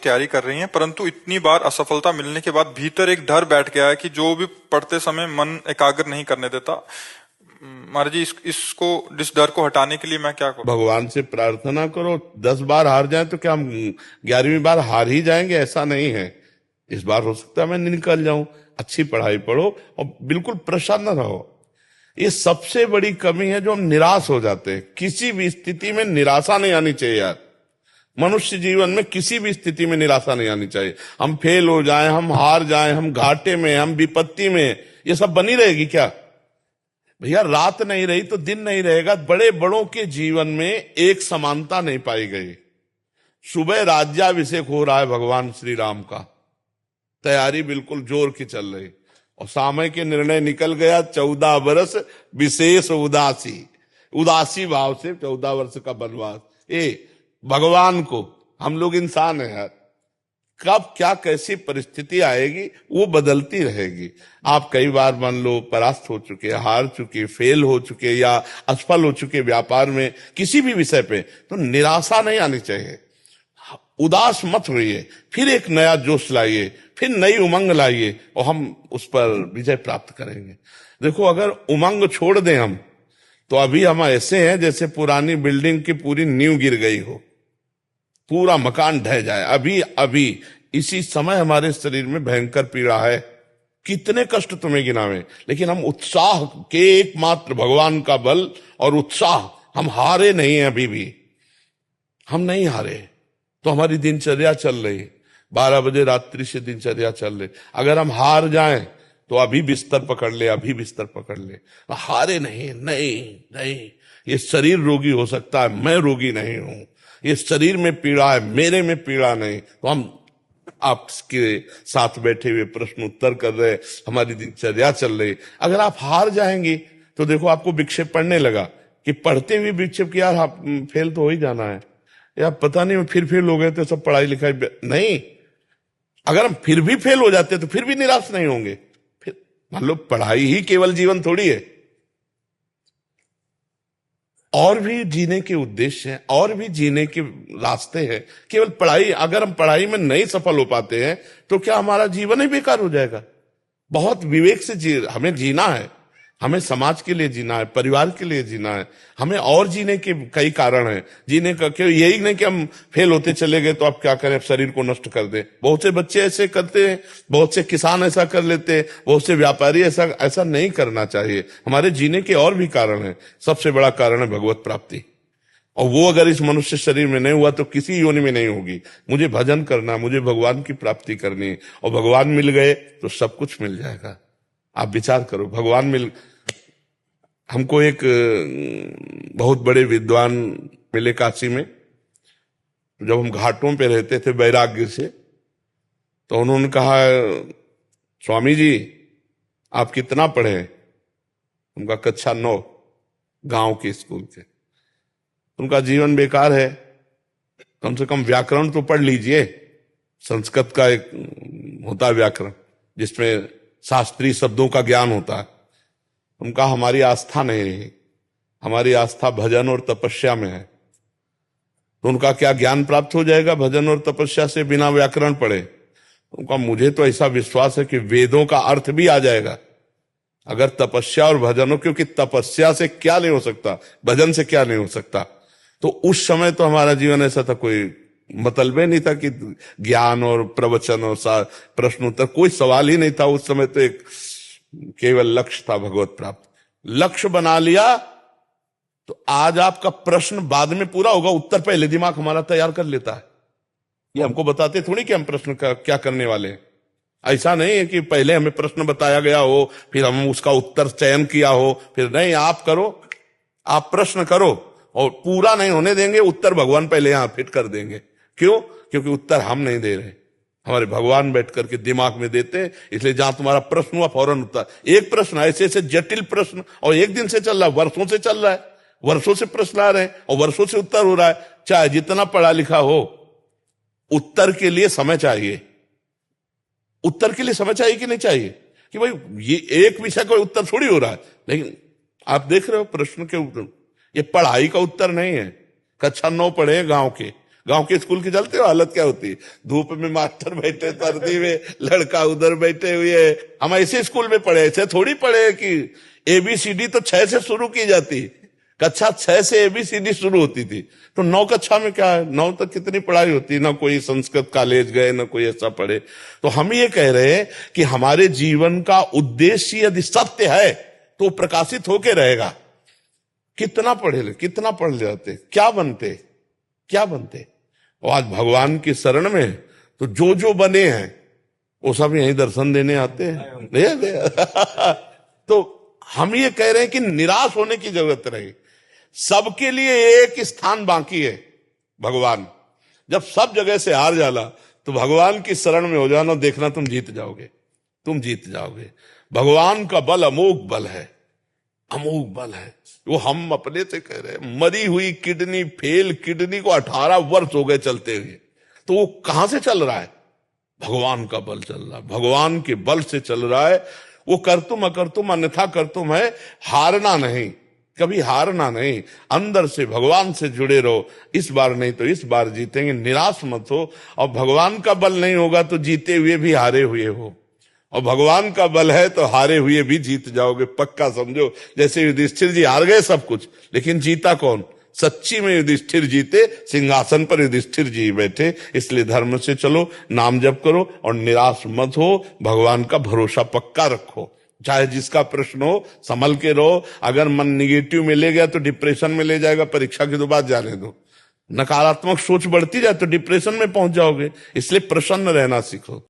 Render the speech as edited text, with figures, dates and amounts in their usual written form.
तैयारी कर रही हैं, परंतु इतनी बार असफलता मिलने के बाद भीतर एक डर बैठ गया है कि जो भी पढ़ते समय मन एकाग्र नहीं करने देता। महाराज जी, इस डर को हटाने के लिए मैं क्या करूं? भगवान से प्रार्थना करो। 10 बार हार जाए तो क्या हम 11वीं बार हार ही जाएंगे? ऐसा नहीं है। इस बार हो सकता है मैं निकल जाऊं। अच्छी पढ़ाई पढ़ो और बिल्कुल प्रसन्न रहो। ये सबसे बड़ी कमी है जो हम निराश हो जाते हैं। किसी भी स्थिति में निराशा नहीं आनी चाहिए यार। मनुष्य जीवन में किसी भी स्थिति में निराशा नहीं आनी चाहिए। हम फेल हो जाएं, हम हार जाएं, हम घाटे में, हम विपत्ति में, ये सब बनी रहेगी क्या? भैया रात नहीं रही तो दिन नहीं रहेगा। बड़े बड़ों के जीवन में एक समानता नहीं पाई गई। सुबह राज्याभिषेक हो रहा है भगवान श्री राम का, तैयारी बिल्कुल जोर की चल रही, और समय के निर्णय निकल गया 14 वर्ष विशेष उदासी। उदासी भाव से 14 वर्ष का वनवास। भगवान को, हम लोग इंसान हैं यार, कब क्या कैसी परिस्थिति आएगी वो बदलती रहेगी। आप कई बार मान लो परास्त हो चुके, हार चुके, फेल हो चुके या असफल हो चुके व्यापार में, किसी भी विषय पे, तो निराशा नहीं आनी चाहिए। उदास मत होइए, फिर एक नया जोश लाइए, फिर नई उमंग लाइए और हम उस पर विजय प्राप्त करेंगे। देखो, अगर उमंग छोड़ दें हम, तो अभी हम ऐसे हैं जैसे पुरानी बिल्डिंग की पूरी नींव गिर गई हो, पूरा मकान ढह जाए। अभी इसी समय हमारे शरीर में भयंकर पीड़ा है। कितने कष्ट तुम्हें गिनावे, लेकिन हम उत्साह के एकमात्र भगवान का बल और उत्साह, हम हारे नहीं हैं। अभी भी हम नहीं हारे, तो हमारी दिनचर्या चल रही, 12 बजे रात्रि से दिनचर्या चल रही। अगर हम हार जाएं तो अभी बिस्तर पकड़ ले, अभी बिस्तर पकड़ ले। हारे नहीं, नहीं नहीं। ये शरीर रोगी हो सकता है, मैं रोगी नहीं हूं। ये शरीर में पीड़ा है, मेरे में पीड़ा नहीं। तो हम आपके साथ बैठे हुए प्रश्न उत्तर कर रहे, हमारी दिनचर्या चल रही। अगर आप हार जाएंगे तो देखो आपको विक्षेप पड़ने लगा, कि पढ़ते हुए विक्षेप कि यार आप फेल तो हो ही जाना है, या पता नहीं फिर फेल हो गए तो सब पढ़ाई लिखाई नहीं। अगर हम फिर भी फेल हो जाते तो फिर भी निराश नहीं होंगे। फिर मान लो पढ़ाई ही केवल जीवन थोड़ी है, और भी जीने के उद्देश्य हैं, और भी जीने के रास्ते हैं। केवल पढ़ाई, अगर हम पढ़ाई में नहीं सफल हो पाते हैं तो क्या हमारा जीवन ही बेकार हो जाएगा? बहुत विवेक से हमें जीना है। हमें समाज के लिए जीना है, परिवार के लिए जीना है। हमें और जीने के कई कारण हैं जीने का। क्यों यही नहीं कि हम फेल होते चले गए तो आप क्या करें, शरीर को नष्ट कर दें। बहुत से बच्चे ऐसे करते हैं, बहुत से किसान ऐसा कर लेते हैं, बहुत से व्यापारी ऐसा नहीं करना चाहिए। हमारे जीने के और भी कारण हैं। सबसे बड़ा कारण है भगवत प्राप्ति, और वो अगर इस मनुष्य शरीर में नहीं हुआ तो किसी योनि में नहीं होगी। मुझे भजन करना, मुझे भगवान की प्राप्ति करनी, और भगवान मिल गए तो सब कुछ मिल जाएगा। आप विचार करो, भगवान मिल, हमको एक बहुत बड़े विद्वान मिले काशी में। जब हम घाटों पे रहते थे वैराग्य से, तो उन्होंने कहा, स्वामी जी आप कितना पढ़े? उनका कक्षा 9, गांव के स्कूल के। उनका जीवन बेकार है, कम से कम व्याकरण तो पढ़ लीजिए। संस्कृत का एक होता है व्याकरण, जिसमें शास्त्रीय शब्दों का ज्ञान होता है। उनका हमारी आस्था नहीं रही, हमारी आस्था भजन और तपस्या में है। तो उनका क्या ज्ञान प्राप्त हो जाएगा भजन और तपस्या से, बिना व्याकरण पढ़े? उनका, मुझे तो ऐसा विश्वास है कि वेदों का अर्थ भी आ जाएगा अगर तपस्या और भजन हो। क्योंकि तपस्या से क्या नहीं हो सकता, भजन से क्या नहीं हो सकता। तो उस समय तो हमारा जीवन ऐसा था, कोई मतलब ही नहीं था कि ज्ञान और प्रवचन और प्रश्न उत्तर, कोई सवाल ही नहीं था उस समय। तो एक केवल लक्ष्य था भगवत प्राप्त। लक्ष्य बना लिया तो आज आपका प्रश्न बाद में पूरा होगा, उत्तर पहले दिमाग हमारा तैयार कर लेता है। ये हमको बताते थोड़ी कि हम प्रश्न का क्या करने वाले हैं। ऐसा नहीं है कि पहले हमें प्रश्न बताया गया हो, फिर हम उसका उत्तर चयन किया हो, फिर नहीं। आप करो, आप प्रश्न करो, और पूरा नहीं होने देंगे उत्तर भगवान पहले यहां फिट कर देंगे। क्यों? क्योंकि उत्तर हम नहीं दे रहे, हमारे भगवान बैठ करके दिमाग में देते हैं। इसलिए जहां तुम्हारा प्रश्न हुआ फौरन उत्तर। एक प्रश्न, ऐसे ऐसे जटिल प्रश्न, और एक दिन से चल रहा है, वर्षों से चल रहा है, वर्षों से प्रश्न आ रहे हैं और वर्षों से उत्तर हो रहा है। चाहे जितना पढ़ा लिखा हो, उत्तर के लिए समय चाहिए। उत्तर के लिए समय चाहिए कि नहीं चाहिए? कि भाई ये एक विषय का उत्तर थोड़ी हो रहा है। लेकिन आप देख रहे हो प्रश्न के उत्तर, ये पढ़ाई का उत्तर नहीं है। कक्षा 9 पढ़े गांव के, गांव के स्कूल की चलते हो हालत क्या होती है? धूप में मास्टर बैठे, सर्दी में लड़का उधर बैठे हुए। हम ऐसे स्कूल में पढ़े, ऐसे थोड़ी पढ़े कि ABCD तो 6 से शुरू की जाती, कक्षा 6 से ABCD शुरू होती थी। तो 9 कक्षा में क्या है, 9 तक कितनी पढ़ाई होती, ना कोई संस्कृत कॉलेज गए, ना कोई ऐसा पढ़े। तो हम ये कह रहे हैं कि हमारे जीवन का उद्देश्य यदि सत्य है तो प्रकाशित होके रहेगा। कितना पढ़ लेते, क्या बनते, क्या बनते। और आज भगवान की शरण में तो जो बने हैं वो सब यही दर्शन देने आते हैं। तो हम ये कह रहे हैं कि निराश होने की जरूरत नहीं। सबके लिए एक स्थान बाकी है, भगवान। जब सब जगह से हार जाला तो भगवान की शरण में हो जाना, देखना तुम जीत जाओगे, तुम जीत जाओगे। भगवान का बल अमोघ बल है, अमोघ बल है। वो हम अपने से कह रहे हैं, मरी हुई किडनी, फेल किडनी को 18 वर्ष हो गए चलते हुए, तो वो कहां से चल रहा है? भगवान का बल चल रहा है, भगवान के बल से चल रहा है। वो करतुम अकर्तुम अन्यथा करतुम है, हारना नहीं, कभी हारना नहीं। अंदर से भगवान से जुड़े रहो, इस बार नहीं तो इस बार जीतेंगे, निराश मत हो। और भगवान का बल नहीं होगा तो जीते हुए भी हारे हुए हो, और भगवान का बल है तो हारे हुए भी जीत जाओगे, पक्का समझो। जैसे युधिष्ठिर जी हार गए सब कुछ, लेकिन जीता कौन? सच्ची में युधिष्ठिर जीते, सिंहासन पर युधिष्ठिर जी बैठे। इसलिए धर्म से चलो, नाम जप करो और निराश मत हो, भगवान का भरोसा पक्का रखो। चाहे जिसका प्रश्न हो, संभल के रहो। अगर मन निगेटिव में ले गया तो डिप्रेशन में ले जाएगा, परीक्षा की तो बात जाने दो। नकारात्मक सोच बढ़ती जाए तो डिप्रेशन में पहुंच जाओगे। इसलिए प्रसन्न रहना सीखो।